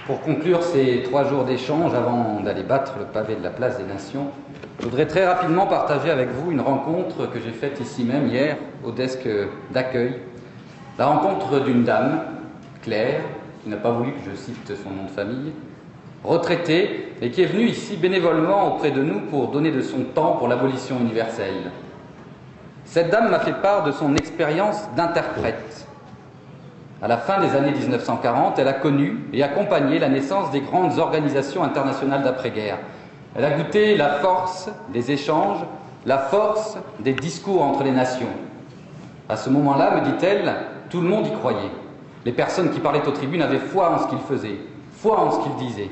Pour conclure ces 3 jours d'échange, avant d'aller battre le pavé de la place des Nations, je voudrais très rapidement partager avec vous une rencontre que j'ai faite ici même hier au desk d'accueil. La rencontre d'une dame, Claire, qui n'a pas voulu que je cite son nom de famille, retraitée et qui est venue ici bénévolement auprès de nous pour donner de son temps pour l'abolition universelle. Cette dame m'a fait part de son expérience d'interprète. À la fin des années 1940, elle a connu et accompagné la naissance des grandes organisations internationales d'après-guerre. Elle a goûté la force des échanges, la force des discours entre les nations. À ce moment-là, me dit-elle, tout le monde y croyait. Les personnes qui parlaient aux tribunes avaient foi en ce qu'ils faisaient, foi en ce qu'ils disaient.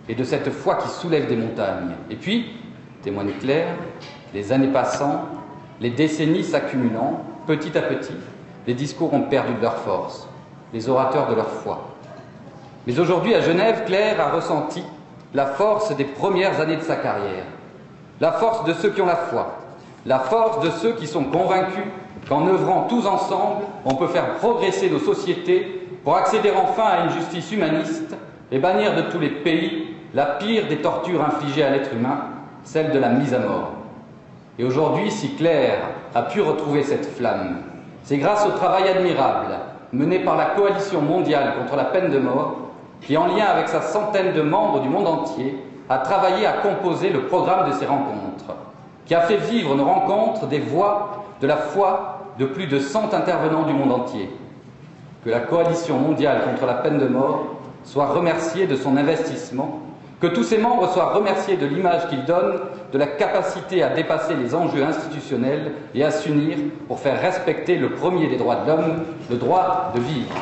Et de cette foi qui soulève des montagnes. Et puis, témoigne Claire, les années passant, les décennies s'accumulant, petit à petit, les discours ont perdu de leur force, les orateurs de leur foi. Mais aujourd'hui, à Genève, Claire a ressenti la force des premières années de sa carrière, la force de ceux qui ont la foi, la force de ceux qui sont convaincus qu'en œuvrant tous ensemble, on peut faire progresser nos sociétés pour accéder enfin à une justice humaniste et bannir de tous les pays la pire des tortures infligées à l'être humain, celle de la mise à mort. Et aujourd'hui, si Claire a pu retrouver cette flamme, c'est grâce au travail admirable mené par la Coalition mondiale contre la peine de mort, qui, en lien avec sa centaine de membres du monde entier, a travaillé à composer le programme de ces rencontres, qui a fait vivre nos rencontres des voix de la foi de plus de 100 intervenants du monde entier. Que la Coalition mondiale contre la peine de mort soit remerciée de son investissement, que tous ses membres soient remerciés de l'image qu'ils donnent, de la capacité à dépasser les enjeux institutionnels et à s'unir pour faire respecter le premier des droits de l'homme, le droit de vivre.